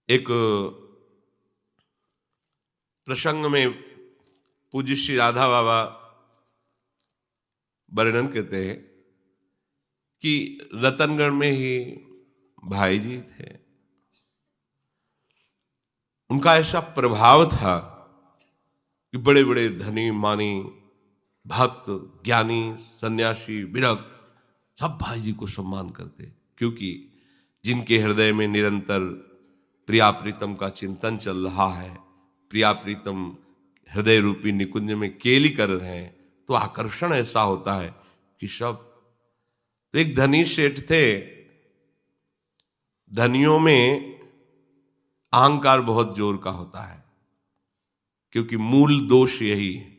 एक प्रसंग में पूज्य श्री राधा बाबा वर्णन करते हैं कि रतनगढ़ में ही भाई जी थे। उनका ऐसा प्रभाव था कि बड़े बड़े धनी मानी भक्त ज्ञानी सन्यासी विरक्त सब भाई जी को सम्मान करते, क्योंकि जिनके हृदय में निरंतर प्रिया प्रीतम का चिंतन चल रहा है, प्रिया प्रीतम हृदय रूपी निकुंज में केली कर रहे हैं, तो आकर्षण ऐसा होता है कि सब। तो एक धनी सेठ थे। धनियों में अहंकार बहुत जोर का होता है, क्योंकि मूल दोष यही है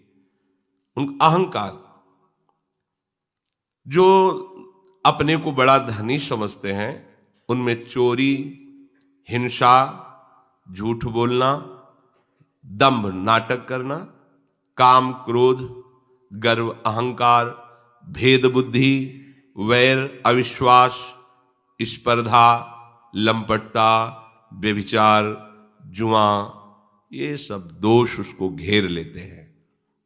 उनका अहंकार। जो अपने को बड़ा धनी समझते हैं उनमें चोरी, हिंसा, झूठ बोलना, दंभ नाटक करना, काम क्रोध, गर्व अहंकार, भेद बुद्धि, वैर अविश्वास, स्पर्धा, लंपटता, व्यभिचार, जुआ, ये सब दोष उसको घेर लेते हैं।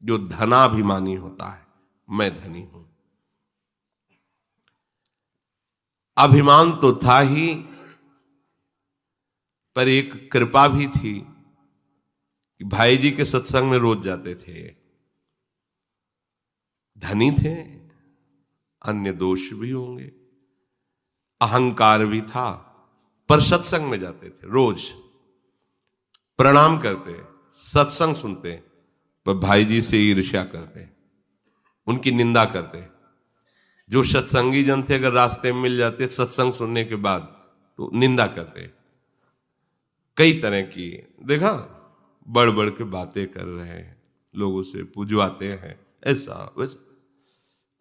जो धनाभिमानी होता है, मैं धनी हूं, अभिमान तो था ही, पर एक कृपा भी थी कि भाई जी के सत्संग में रोज जाते थे। धनी थे, अन्य दोष भी होंगे, अहंकार भी था, पर सत्संग में जाते थे, रोज प्रणाम करते, सत्संग सुनते, पर भाई जी से ईर्ष्या करते, उनकी निंदा करते। जो सत्संगी जन थे अगर रास्ते में मिल जाते सत्संग सुनने के बाद तो निंदा करते। कई तरह की देखा, बढ़ बढ़ के बातें कर रहे हैं, लोगों से पुजवाते हैं, ऐसा वैसा।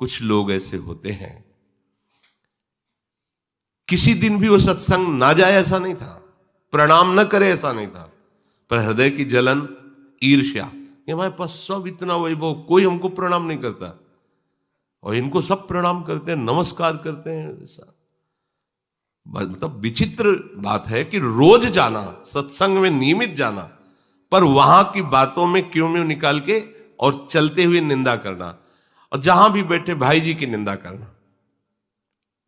कुछ लोग ऐसे होते हैं। किसी दिन भी वो सत्संग ना जाए ऐसा नहीं था, प्रणाम न करे ऐसा नहीं था, पर हृदय की जलन, ईर्ष्या, कि हमारे पास सब इतना वैभव, कोई हमको प्रणाम नहीं करता और इनको सब प्रणाम करते हैं, नमस्कार करते हैं। ऐसा मतलब विचित्र बात है कि रोज जाना, सत्संग में नियमित जाना, पर वहां की बातों में क्यों में निकाल के और चलते हुए निंदा करना, और जहां भी बैठे भाई जी की निंदा करना।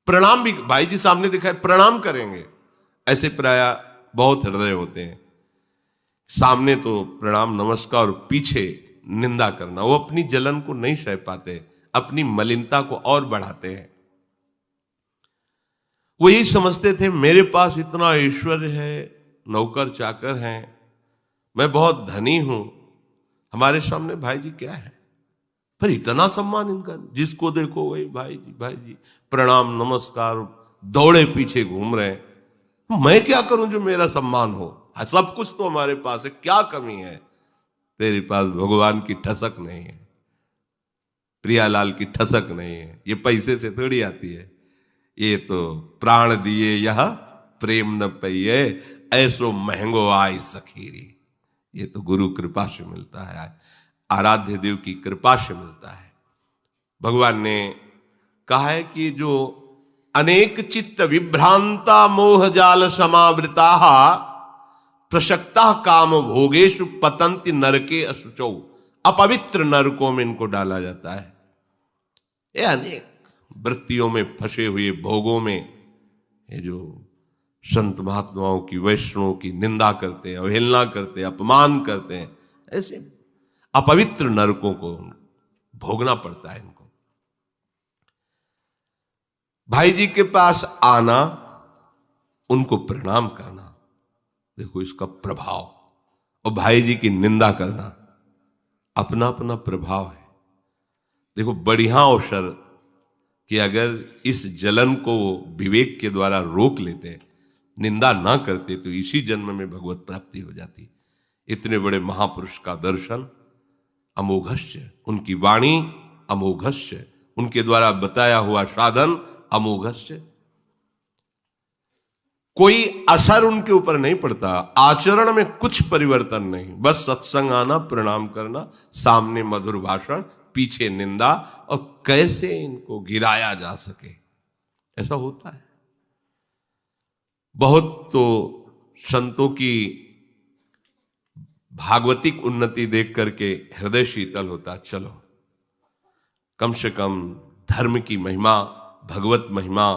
प्रणाम भी भाई जी सामने दिखाए प्रणाम करेंगे, ऐसे प्राय बहुत हृदय होते हैं। सामने तो प्रणाम नमस्कार और पीछे निंदा करना। वो अपनी जलन को नहीं सह पाते, अपनी मलिनता को और बढ़ाते हैं। वो यही समझते थे मेरे पास इतना ऐश्वर्य है, नौकर चाकर हैं, मैं बहुत धनी हूं, हमारे सामने भाई जी क्या है, पर इतना सम्मान इनका, जिसको देखो वही भाई जी भाई जी, प्रणाम नमस्कार, दौड़े पीछे घूम रहे हैं। मैं क्या करूं जो मेरा सम्मान हो, सब कुछ तो हमारे पास है, क्या कमी है? तेरे पास भगवान की ठसक नहीं है, प्रियालाल की ठसक नहीं है, ये पैसे से थोड़ी आती है, ये तो प्राण दिए यह प्रेम न पइए, ऐसो महंगो आय सखीरी। ये तो गुरु कृपा से मिलता है, आराध्य देव की कृपा से मिलता है। भगवान ने कहा है कि जो अनेक चित्त विभ्रांता मोह जाल समावृता प्रसक्ता काम भोगेशु पतंति नरके अशुचौ, अपवित्र नरकों में इनको डाला जाता है। ये अनेक वृत्तियों में फंसे हुए भोगों में, ये जो संत महात्माओं की वैष्णवों की निंदा करते हैं, अवहेलना करते हैं, अपमान करते हैं, ऐसे अपवित्र नरकों को भोगना पड़ता है इनको। भाई जी के पास आना, उनको प्रणाम करना, देखो इसका प्रभाव, और भाई जी की निंदा करना, अपना अपना प्रभाव है। देखो बढ़िया अवसर कि अगर इस जलन को विवेक के द्वारा रोक लेते, निंदा ना करते, तो इसी जन्म में भगवत प्राप्ति हो जाती। इतने बड़े महापुरुष का दर्शन अमोघस्य, उनकी वाणी अमोघस्य, उनके द्वारा बताया हुआ साधन अमोघस्य। कोई असर उनके ऊपर नहीं पड़ता, आचरण में कुछ परिवर्तन नहीं, बस सत्संग आना, प्रणाम करना, सामने मधुर भाषण, पीछे निंदा, और कैसे इनको गिराया जा सके, ऐसा होता है। बहुत तो संतों की भागवतिक उन्नति देख करके हृदय शीतल होता। चलो कम से कम धर्म की महिमा, भगवत महिमा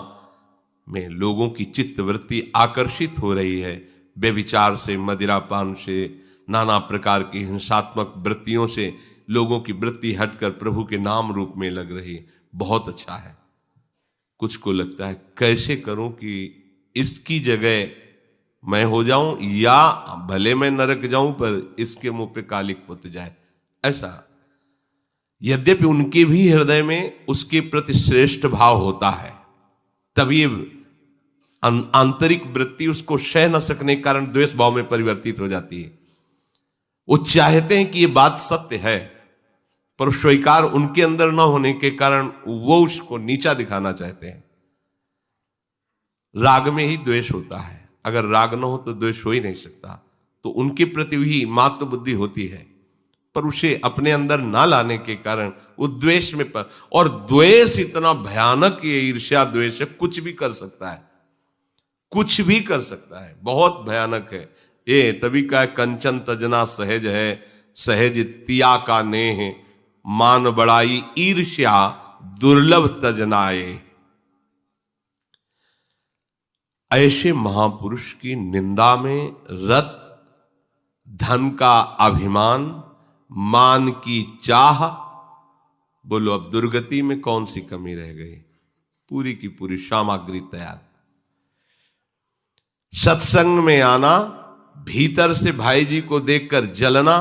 में लोगों की चित्त वृत्ति आकर्षित हो रही है। बेविचार से, मदिरापान से, नाना प्रकार की हिंसात्मक वृत्तियों से लोगों की वृत्ति हटकर प्रभु के नाम रूप में लग रही है। बहुत अच्छा है। कुछ को लगता है कैसे करूं कि इसकी जगह मैं हो जाऊं, या भले मैं नरक जाऊं पर इसके मुंह पे कालिक पुत जाए। ऐसा, यद्यपि उनके भी हृदय में उसके प्रति श्रेष्ठ भाव होता है, तभी आंतरिक वृत्ति उसको सह न सकने के कारण द्वेष भाव में परिवर्तित हो जाती है। वो चाहते हैं कि ये बात सत्य है, पर स्वीकार उनके अंदर न होने के कारण वो उसको नीचा दिखाना चाहते हैं। राग में ही द्वेष होता है, अगर राग न हो तो द्वेष हो ही नहीं सकता। तो उनके प्रति भी मात्र बुद्धि होती है, पर उसे अपने अंदर ना लाने के कारण वो द्वेष में और द्वेष इतना भयानक, ये ईर्ष्या द्वेष है, कुछ भी कर सकता है, कुछ भी कर सकता है, बहुत भयानक है ये। तभी का कंचन तजना सहज है, सहज तिया का नेह, मान बड़ाई ईर्ष्या दुर्लभ तजनाए। ऐसे महापुरुष की निंदा में रत, धन का अभिमान, मान की चाह, बोलो अब दुर्गति में कौन सी कमी रह गई? पूरी की पूरी सामग्री तैयार। सत्संग में आना, भीतर से भाई जी को देखकर जलना,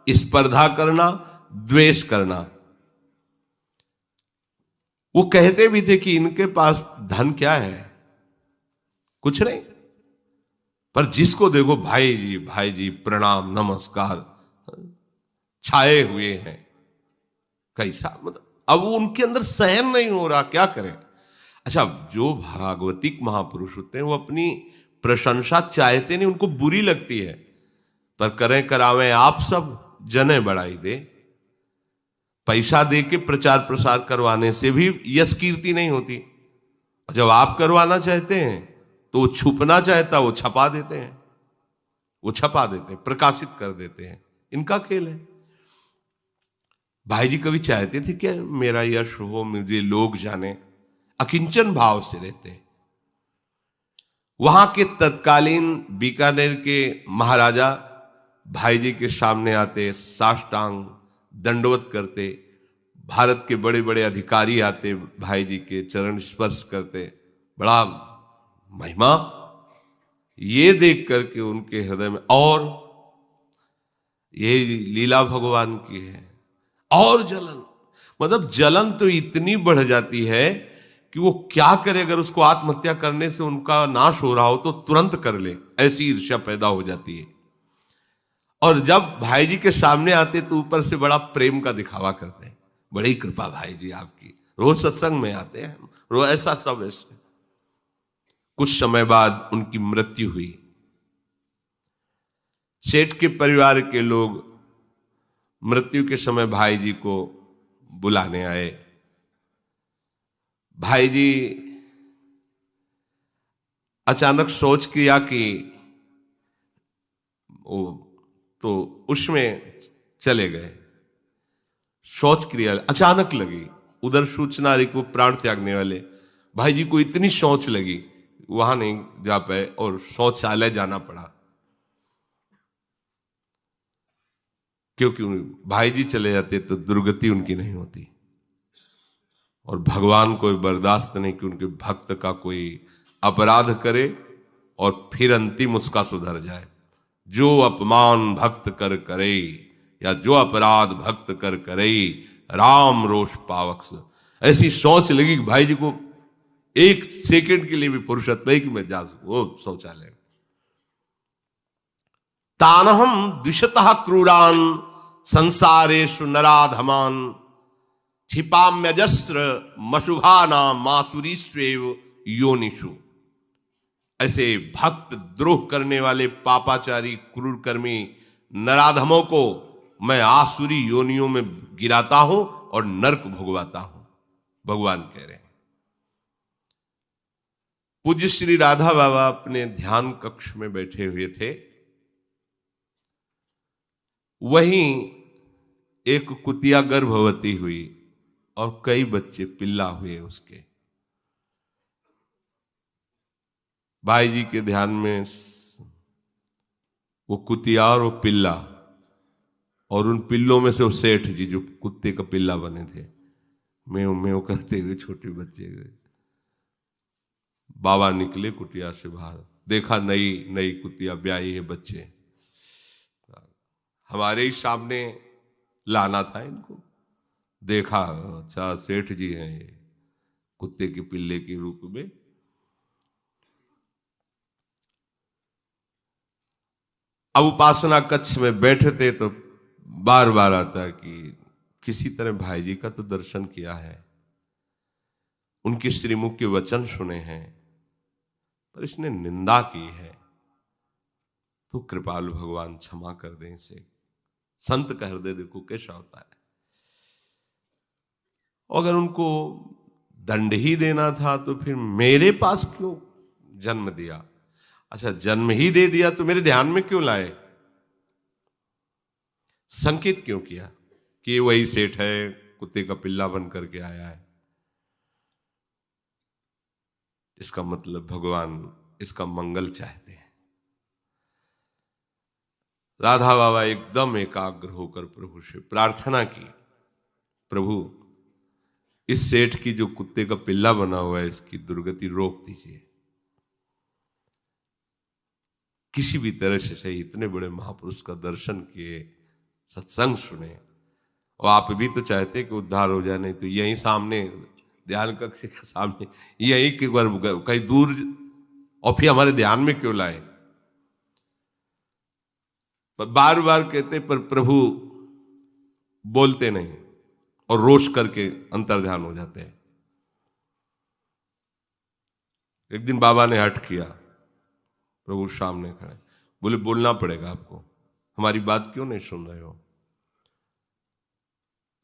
स्पर्धा करना, द्वेष करना। वो कहते भी थे कि इनके पास धन क्या है, कुछ नहीं, पर जिसको देखो भाई जी प्रणाम नमस्कार छाए हुए हैं। कैसा, मतलब अब उनके अंदर सहन नहीं हो रहा, क्या करें। अच्छा, जो भागवतिक महापुरुष होते हैं वो अपनी प्रशंसा चाहते नहीं, उनको बुरी लगती है, पर करें करावें आप सब, जने बढ़ाई दे। पैसा दे के प्रचार प्रसार करवाने से भी यश कीर्ति नहीं होती। जब आप करवाना चाहते हैं तो वो छुपना चाहता, वो छपा देते हैं, प्रकाशित कर देते हैं। इनका खेल है। भाई जी कभी चाहते थे क्या मेरा यश हो, मुझे लोग जाने? अकिंचन भाव से रहते हैं। वहां के तत्कालीन बीकानेर के महाराजा भाई जी के सामने आते, साष्टांग दंडवत करते। भारत के बड़े बड़े अधिकारी आते, भाई जी के चरण स्पर्श करते, बड़ा महिमा। ये देख करके उनके हृदय में, और ये लीला भगवान की है, और जलन, मतलब जलन तो इतनी बढ़ जाती है कि वो क्या करे। अगर उसको आत्महत्या करने से उनका नाश हो रहा हो तो तुरंत कर ले, ऐसी ईर्ष्या पैदा हो जाती है। और जब भाई जी के सामने आते तो ऊपर से बड़ा प्रेम का दिखावा करते हैं, बड़ी कृपा भाई जी आपकी, रोज सत्संग में आते हैं, रोज ऐसा सब ऐसे। कुछ समय बाद उनकी मृत्यु हुई। सेठ के परिवार के लोग मृत्यु के समय भाई जी को बुलाने आए। भाई जी अचानक सोच किया कि तो उसमें चले गए। सोच क्रिया अचानक लगी, उधर सूचना रही कि वो प्राण त्यागने वाले। भाई जी को इतनी सोच लगी, वहां नहीं जा पाए और शौचालय जाना पड़ा, क्योंकि भाई जी चले जाते तो दुर्गति उनकी नहीं होती। और भगवान को बर्दाश्त नहीं कि उनके भक्त का कोई अपराध करे और फिर अंतिम उसका सुधर जाए। जो अपमान भक्त कर करे, या जो अपराध भक्त कर करे, राम रोष पावक। ऐसी सोच लगी कि भाई जी को एक सेकंड के लिए भी फुर्सत नहीं कि मैं जा सकूं वो शौचालय। तानहम द्विषतः क्रूरान संसारेषु नराधमान, क्षिपाम्यजस्र मशुभाना मासुरीस्वेव योनिषु। ऐसे भक्त द्रोह करने वाले पापाचारी क्रूर कर्मी नराधमों को मैं आसुरी योनियों में गिराता हूं और नरक भोगवाता हूं, भगवान कह रहे हैं। पूज्य श्री राधा बाबा अपने ध्यान कक्ष में बैठे हुए थे। वहीं एक कुतिया गर्भवती हुई और कई बच्चे पिल्ला हुए उसके। भाई जी के ध्यान में वो कुतिया और वो पिल्ला, और उन पिल्लों में से वो सेठ जी जो कुत्ते का पिल्ला बने थे, मेव मेव करते हुए छोटे बच्चे गए। बाबा निकले कुटिया से बाहर, देखा नई नई कुतिया ब्याही है, बच्चे हमारे ही सामने लाना था इनको। देखा, अच्छा सेठ जी हैं ये, कुत्ते के पिल्ले के रूप में। अब उपासना कक्ष में बैठते तो बार बार आता कि किसी तरह भाई जी का तो दर्शन किया है, उनके श्रीमुख के वचन सुने हैं, पर इसने निंदा की है, तो कृपालु भगवान क्षमा कर दें इसे। संत का हृदय देखो कैसा होता है। अगर उनको दंड ही देना था तो फिर मेरे पास क्यों जन्म दिया? अच्छा, जन्म ही दे दिया तो मेरे ध्यान में क्यों लाए? संकेत क्यों किया कि वही सेठ है, कुत्ते का पिल्ला बन करके आया है? इसका मतलब भगवान इसका मंगल चाहते हैं। राधा बाबा एकदम एकाग्र होकर प्रभु से प्रार्थना की, प्रभु इस सेठ की जो कुत्ते का पिल्ला बना हुआ है इसकी दुर्गति रोक दीजिए, किसी भी तरह से सही। इतने बड़े महापुरुष का दर्शन किए, सत्संग सुने, और आप भी तो चाहते कि उद्धार हो जाए, नहीं तो यहीं सामने ध्यान कक्ष के सामने यही कि कहीं दूर, और फिर हमारे ध्यान में क्यों लाए? पर बार बार कहते पर प्रभु बोलते नहीं और रोष करके अंतर्ध्यान हो जाते हैं। एक दिन बाबा ने हठ किया, प्रभु सामने खड़े, बोले बोलना पड़ेगा आपको, हमारी बात क्यों नहीं सुन रहे हो?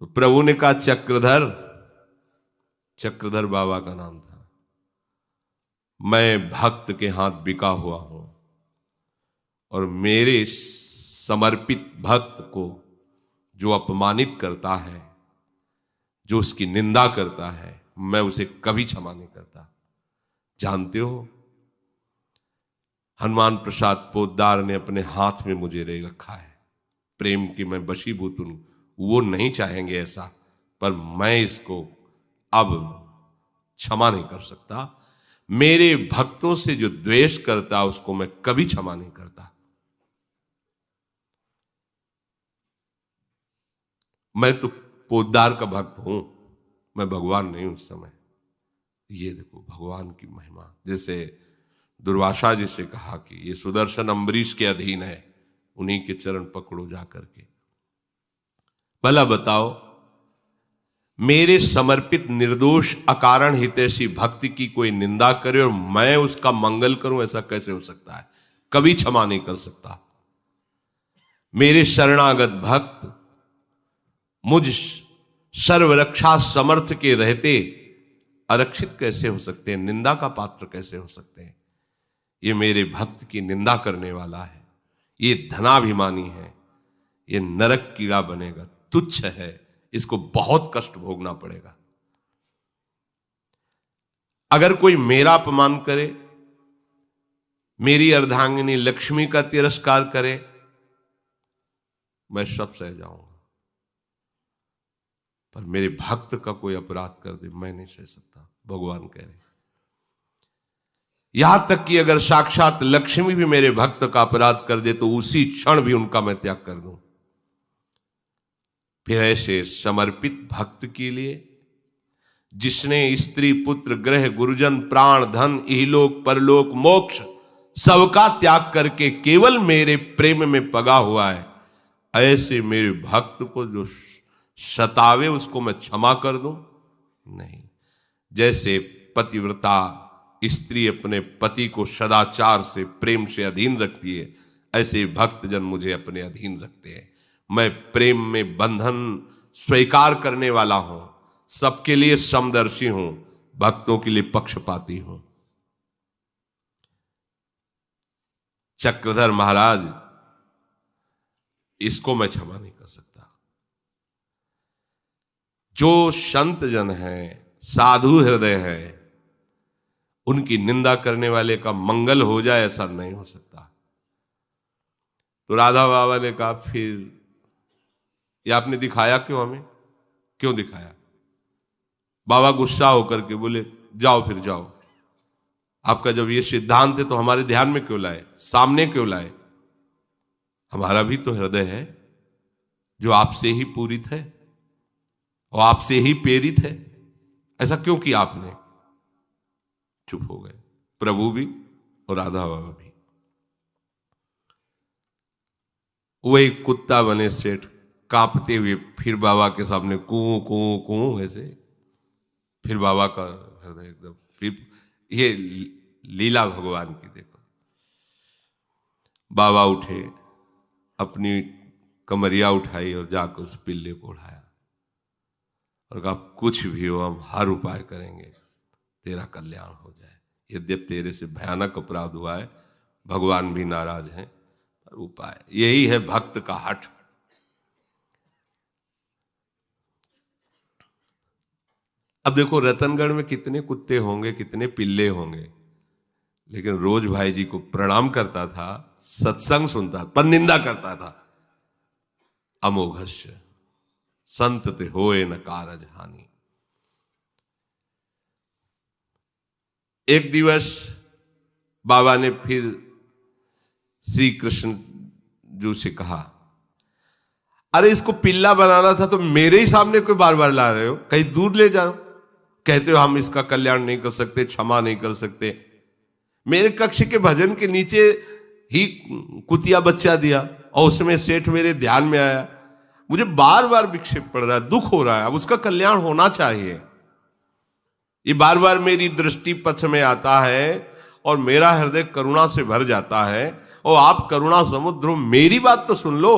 तो प्रभु ने कहा चक्रधर, चक्रधर बाबा का नाम था, मैं भक्त के हाथ बिका हुआ हूं, और मेरे समर्पित भक्त को जो अपमानित करता है, जो उसकी निंदा करता है, मैं उसे कभी क्षमा नहीं करता। जानते हो, हनुमान प्रसाद पोद्दार ने अपने हाथ में मुझे ले रखा है, प्रेम की मैं वशीभूत हूं। वो नहीं चाहेंगे ऐसा, पर मैं इसको अब क्षमा नहीं कर सकता। मेरे भक्तों से जो द्वेष करता उसको मैं कभी क्षमा नहीं करता। मैं तो पोद्दार का भक्त हूं, मैं भगवान नहीं हूं उस समय। ये देखो भगवान की महिमा। जैसे दुर्वासा जी से कहा कि ये सुदर्शन अम्बरीश के अधीन है, उन्हीं के चरण पकड़ो जा करके। भला बताओ, मेरे समर्पित निर्दोष अकारण हितैषी भक्ति की कोई निंदा करे और मैं उसका मंगल करूं, ऐसा कैसे हो सकता है? कभी क्षमा नहीं कर सकता। मेरे शरणागत भक्त मुझ सर्वरक्षा समर्थ के रहते आरक्षित कैसे हो सकते हैं, निंदा का पात्र कैसे हो सकते हैं? ये मेरे भक्त की निंदा करने वाला है, ये धनाभिमानी है, ये नरक कीड़ा बनेगा, तुच्छ है, इसको बहुत कष्ट भोगना पड़ेगा। अगर कोई मेरा अपमान करे, मेरी अर्धांगिनी लक्ष्मी का तिरस्कार करे, मैं सब सह जाऊंगा, पर मेरे भक्त का कोई अपराध कर दे, मैं नहीं सह सकता। भगवान कह रहे, यहां तक कि अगर साक्षात लक्ष्मी भी मेरे भक्त का अपराध कर दे तो उसी क्षण भी उनका मैं त्याग कर दूं। फिर ऐसे समर्पित भक्त के लिए, जिसने स्त्री पुत्र ग्रह गुरुजन प्राण धन इहलोक परलोक मोक्ष सबका त्याग करके केवल मेरे प्रेम में पगा हुआ है, ऐसे मेरे भक्त को जो सतावे उसको मैं क्षमा कर दूं? नहीं। जैसे पतिव्रता स्त्री अपने पति को सदाचार से प्रेम से अधीन रखती है, ऐसे भक्तजन मुझे अपने अधीन रखते हैं। मैं प्रेम में बंधन स्वीकार करने वाला हूं, सबके लिए समदर्शी हूं, भक्तों के लिए पक्षपाती हूं। चक्रधर महाराज, इसको मैं क्षमा नहीं कर सकता। जो संत जन है, साधु हृदय है, उनकी निंदा करने वाले का मंगल हो जाए, ऐसा नहीं हो सकता। तो राधा बाबा ने कहा, फिर ये आपने दिखाया क्यों हमें? क्यों दिखाया? बाबा गुस्सा होकर के बोले, जाओ फिर जाओ। आपका जब ये सिद्धांत है तो हमारे ध्यान में क्यों लाए, सामने क्यों लाए? हमारा भी तो हृदय है जो आपसे ही पूरित है और आपसे ही प्रेरित है, ऐसा क्यों किया आपने? चुप हो गए, प्रभु भी और राधा बाबा भी। वो एक कुत्ता बने सेठ, कांपते हुए फिर बाबा के सामने कूं कूं कूं ऐसे। फिर बाबा का हृदय एकदम, फिर ये लीला भगवान की देखो। बाबा उठे, अपनी कमरिया उठाई और जाकर उस पिल्ले को उठाया और कहा, कुछ भी हो हम हर उपाय करेंगे, तेरा कल्याण हो जाए। यद्यपि तेरे से भयानक अपराध हुआ है, भगवान भी नाराज हैं, पर उपाय यही है, भक्त का हठ। अब देखो, रतनगढ़ में कितने कुत्ते होंगे, कितने पिल्ले होंगे, लेकिन रोज भाई जी को प्रणाम करता था, सत्संग सुनता, पर निंदा करता था। अमोघस्य संत ते होए न कारज हानि। एक दिवस बाबा ने फिर श्री कृष्ण जी से कहा, अरे इसको पिल्ला बनाना था तो मेरे ही सामने कोई बार बार ला रहे हो, कहीं दूर ले जाओ। कहते हो हम इसका कल्याण नहीं कर सकते, क्षमा नहीं कर सकते। मेरे कक्ष के भजन के नीचे ही कुतिया बच्चा दिया और उसमें सेठ मेरे ध्यान में आया, मुझे बार बार विक्षेप पड़ रहा है, दुख हो रहा है, अब उसका कल्याण होना चाहिए। ये बार बार मेरी दृष्टि पथ में आता है और मेरा हृदय करुणा से भर जाता है, और आप करुणा समुद्र हो, मेरी बात तो सुन लो।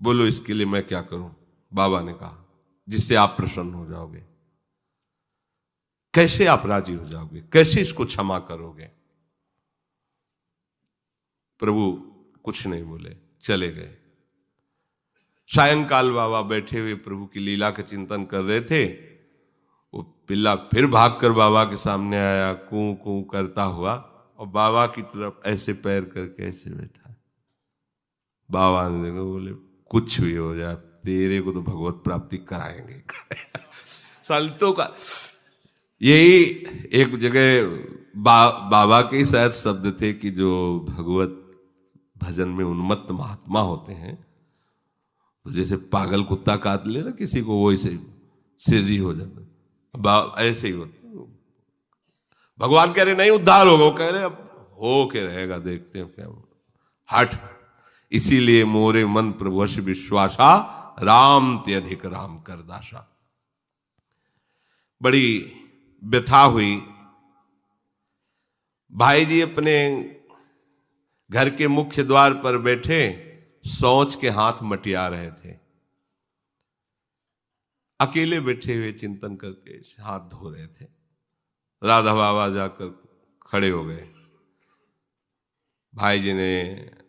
बोलो इसके लिए मैं क्या करूं? बाबा ने कहा, जिससे आप प्रसन्न हो जाओगे। कैसे आप राजी हो जाओगे, कैसे इसको क्षमा करोगे? प्रभु कुछ नहीं बोले, चले गए। सायंकाल बाबा बैठे हुए प्रभु की लीला का चिंतन कर रहे थे। वो पिल्ला फिर भागकर बाबा के सामने आया, कूं कूं करता हुआ, और बाबा की तरफ ऐसे पैर करके ऐसे बैठा। बाबा ने देखा, बोले कुछ भी हो जाए, तेरे को तो भगवत प्राप्ति कराएंगे। संतों का यही एक जगह बाबा के शायद शब्द थे कि जो भगवत भजन में उन्मत्त महात्मा होते हैं, तो जैसे पागल कुत्ता काट ले ना किसी को, वो ऐसे सिरजी हो जाता, ऐसे ही होता। भगवान कह रहे नहीं उद्धार होगा, वो कह रहे अब हो के रहेगा, देखते हैं क्या हट। इसीलिए मोरे मन प्रभुवश विश्वासा, राम ते अधिक राम कर दासा। बड़ी व्यथा हुई। भाई जी अपने घर के मुख्य द्वार पर बैठे सोच के हाथ मटिया रहे थे। अकेले बैठे हुए चिंतन करते हाथ धो रहे थे। राधा बाबा जाकर खड़े हो गए। भाई जी ने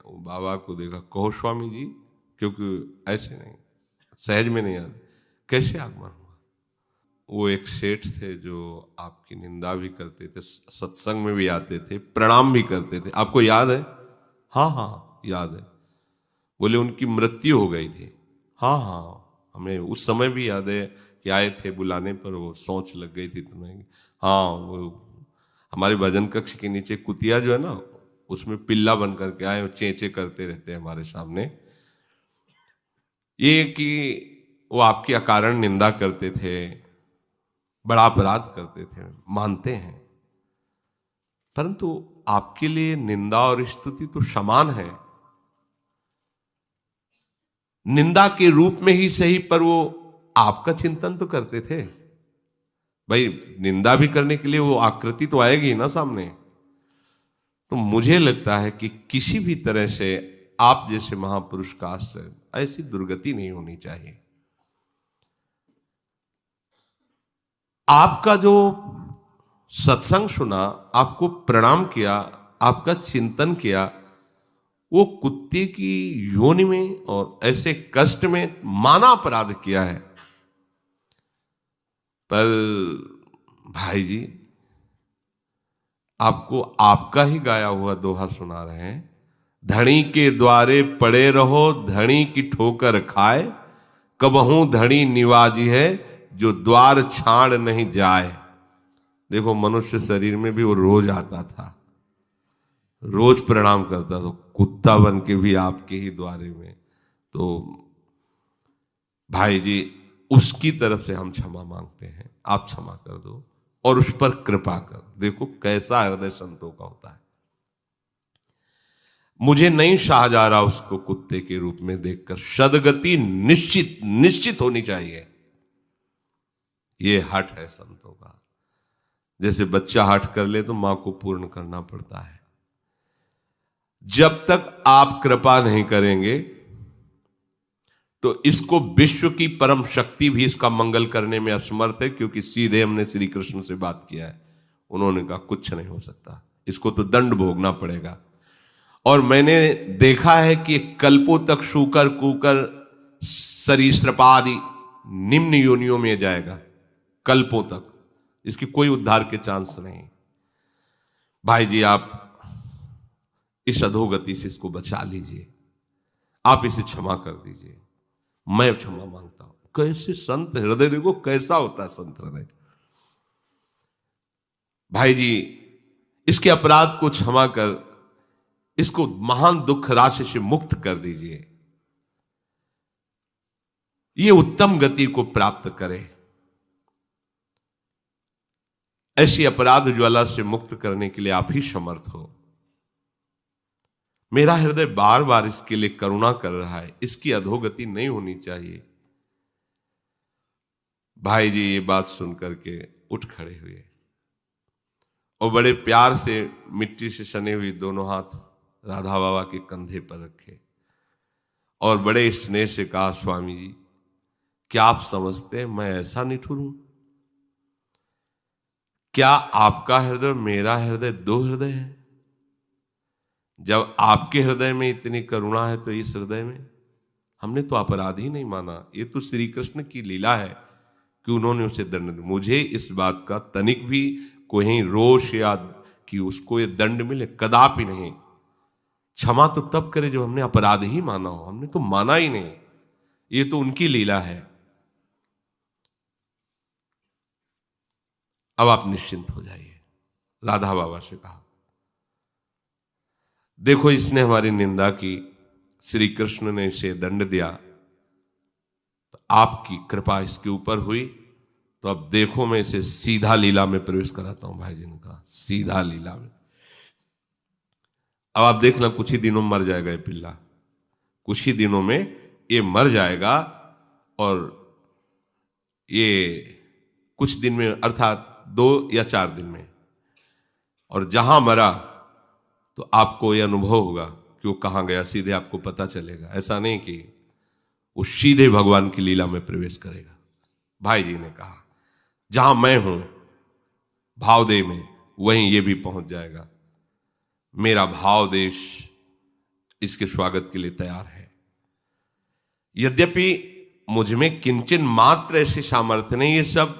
बाबा को देखा, कहो स्वामी जी, क्योंकि ऐसे नहीं, सहज में नहीं आते, कैसे आगमन हुआ? वो एक सेठ थे जो आपकी निंदा भी करते थे, सत्संग में भी आते थे, प्रणाम भी करते थे, आपको याद है? हाँ हाँ याद है। बोले उनकी मृत्यु हो गई थी। हाँ हाँ हमें उस समय भी याद है कि आए थे बुलाने पर, वो सोच लग गई थी तुम्हें। हाँ, वो हमारे भजन कक्ष के नीचे कुतिया जो है ना, उसमें पिल्ला बन करके आए, चेंचे करते रहते हैं हमारे सामने। ये कि वो आपकी अकारण निंदा करते थे, बड़ा अपराध करते थे, मानते हैं, परंतु आपके लिए निंदा और स्तुति तो समान है। निंदा के रूप में ही सही, पर वो आपका चिंतन तो करते थे। भाई निंदा भी करने के लिए वो आकृति तो आएगी ना सामने। तो मुझे लगता है कि किसी भी तरह से आप जैसे महापुरुष का आश्रय, ऐसी दुर्गति नहीं होनी चाहिए। आपका जो सत्संग सुना, आपको प्रणाम किया, आपका चिंतन किया, वो कुत्ते की योनि में और ऐसे कष्ट में माना अपराध किया है। पर भाई जी, आपको आपका ही गाया हुआ दोहा सुना रहे हैं, धणी के द्वारे पड़े रहो, धणी की ठोकर खाए, कबहू धणी निवाजी है, जो द्वार छाड़ नहीं जाए। देखो, मनुष्य शरीर में भी वो रोज आता था, रोज प्रणाम करता था, कुत्ता बन के भी आपके ही द्वारे में। तो भाई जी, उसकी तरफ से हम क्षमा मांगते हैं, आप क्षमा कर दो और उस पर कृपा कर। देखो कैसा हृदय संतों का होता है। मुझे नहीं शाह जा रहा उसको कुत्ते के रूप में देखकर, सदगति निश्चित होनी चाहिए। ये हठ है संतों का। जैसे बच्चा हठ कर ले तो मां को पूर्ण करना पड़ता है। जब तक आप कृपा नहीं करेंगे तो इसको विश्व की परम शक्ति भी इसका मंगल करने में असमर्थ है, क्योंकि सीधे हमने श्री कृष्ण से बात किया है। उन्होंने कहा कुछ नहीं हो सकता, इसको तो दंड भोगना पड़ेगा। और मैंने देखा है कि कल्पों तक शूकर कूकर सरीसृपादि निम्न योनियों में जाएगा, कल्पों तक, इसकी कोई उद्धार के चांस नहीं। भाई जी, आप इस अधोगति से इसको बचा लीजिए, आप इसे क्षमा कर दीजिए, मैं क्षमा मांगता हूं। कैसे संत हृदय, देखो कैसा होता है संत हृदय। भाई जी, इसके अपराध को क्षमा कर इसको महान दुख राशि से मुक्त कर दीजिए, ये उत्तम गति को प्राप्त करे। ऐसी अपराध ज्वाला से मुक्त करने के लिए आप ही समर्थ हो। मेरा हृदय बार बार इसके लिए करुणा कर रहा है, इसकी अधोगति नहीं होनी चाहिए। भाई जी ये बात सुनकर के उठ खड़े हुए और बड़े प्यार से मिट्टी से सने हुई दोनों हाथ राधा बाबा के कंधे पर रखे और बड़े स्नेह से कहा, स्वामी जी क्या आप समझते हैं मैं ऐसा निठुर हूं? क्या आपका हृदय मेरा हृदय दो हृदय है? जब आपके हृदय में इतनी करुणा है तो इस हृदय में हमने तो अपराध ही नहीं माना। ये तो श्री कृष्ण की लीला है कि उन्होंने उसे दंड दिया। मुझे इस बात का तनिक भी कोई रोष या कि उसको ये दंड मिले, कदापि नहीं। क्षमा तो तब करे जब हमने अपराध ही माना हो, हमने तो माना ही नहीं। ये तो उनकी लीला है। अब आप निश्चिंत हो जाइए। राधा बाबा से कहा, देखो इसने हमारी निंदा की, श्री कृष्ण ने इसे दंड दिया, तो आपकी कृपा इसके ऊपर हुई, तो अब देखो मैं इसे सीधा लीला में प्रवेश कराता हूं। भाई जी ने कहा सीधा लीला में। अब आप देखना कुछ ही दिनों में मर जाएगा ये पिल्ला, कुछ ही दिनों में ये मर जाएगा। और ये कुछ दिन में अर्थात 2 या 4 दिन में, और जहां मरा तो आपको यह अनुभव होगा कि वो कहां गया, सीधे आपको पता चलेगा। ऐसा नहीं कि वो सीधे भगवान की लीला में प्रवेश करेगा। भाई जी ने कहा जहां मैं हूं भावदेव में, वहीं ये भी पहुंच जाएगा। मेरा भाव देश इसके स्वागत के लिए तैयार है। यद्यपि मुझ में किंचन मात्र ऐसी सामर्थ्य नहीं, ये सब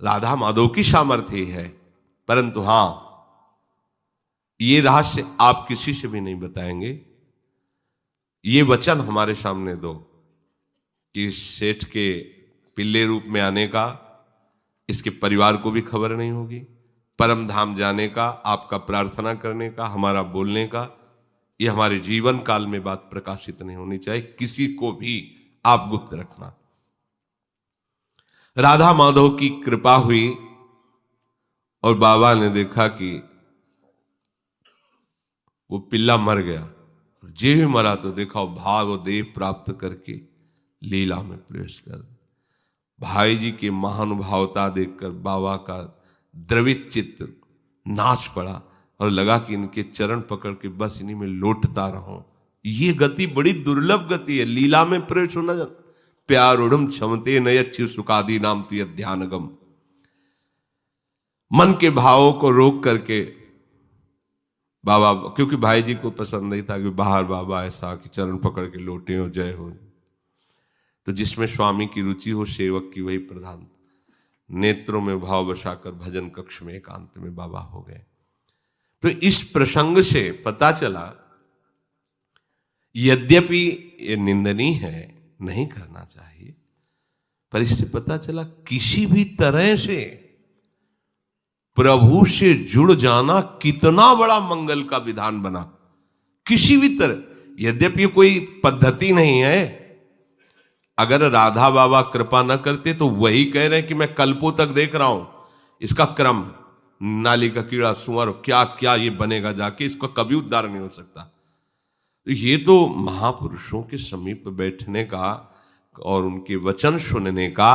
राधा माधव की सामर्थ्य है, परंतु हां ये रहस्य आप किसी से भी नहीं बताएंगे। ये वचन हमारे सामने दो कि सेठ के पिल्ले रूप में आने का इसके परिवार को भी खबर नहीं होगी, परम धाम जाने का, आपका प्रार्थना करने का, हमारा बोलने का, ये हमारे जीवन काल में बात प्रकाशित नहीं होनी चाहिए। किसी को भी आप गुप्त रखना। राधा माधव की कृपा हुई और बाबा ने देखा कि वो पिल्ला मर गया। जे भी मरा तो देखा भाव देव प्राप्त करके लीला में प्रवेश कर। भाई जी की महानुभावता देखकर बाबा का द्रवित चित्त नाच पड़ा और लगा कि इनके चरण पकड़ के बस इन्हीं में लौटता रहूं। ये गति बड़ी दुर्लभ गति है, लीला में प्रवेश होना। प्यारूढ़ क्षमते नयच्छु सुखादि नाम तुय ध्यानगम। मन के भावों को रोक करके बाबा, क्योंकि भाई जी को पसंद नहीं था कि बाहर बाबा ऐसा कि चरण पकड़ के लोटे हो, जय हो। तो जिसमें स्वामी की रुचि हो सेवक की वही प्रधान। नेत्रों में भाव बसाकर भजन कक्ष में एकांत में बाबा हो गए। तो इस प्रसंग से पता चला, यद्यपि ये निंदनीय है, नहीं करना चाहिए, पर इससे पता चला किसी भी तरह से प्रभु से जुड़ जाना कितना बड़ा मंगल का विधान बना। किसी भी तरह, यद्यपि कोई पद्धति नहीं है। अगर राधा बाबा कृपा न करते तो वही कह रहे हैं कि मैं कल्पों तक देख रहा हूं इसका क्रम, नाली का कीड़ा, सुअर, क्या क्या ये बनेगा जाके, इसका कभी उद्धार नहीं हो सकता। तो ये तो महापुरुषों के समीप बैठने का और उनके वचन सुनने का,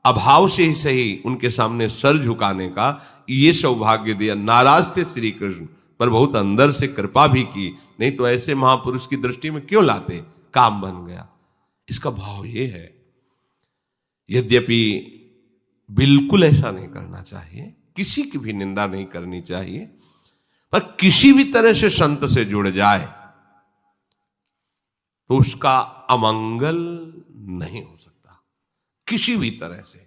अभाव से ही सही उनके सामने सर झुकाने का ये सौभाग्य दिया। नाराज थे श्री कृष्ण, पर बहुत अंदर से कृपा भी की, नहीं तो ऐसे महापुरुष की दृष्टि में क्यों लाते, काम बन गया। इसका भाव ये है, यद्यपि बिल्कुल ऐसा नहीं करना चाहिए, किसी की भी निंदा नहीं करनी चाहिए, पर किसी भी तरह से संत से जुड़ जाए तो उसका अमंगल नहीं हो सकता। किसी भी तरह से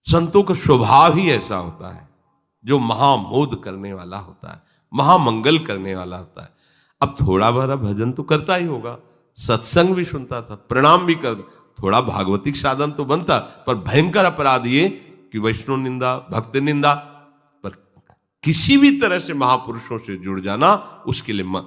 संतों का स्वभाव ही ऐसा होता है जो महामोद करने वाला होता है, महामंगल करने वाला होता है। अब थोड़ा बड़ा भजन तो करता ही होगा, सत्संग भी सुनता था, प्रणाम भी करता, थोड़ा भागवतिक साधन तो बनता, पर भयंकर अपराध ये कि वैष्णव निंदा, भक्त निंदा। पर किसी भी तरह से महापुरुषों से जुड़ जाना, उसके लिए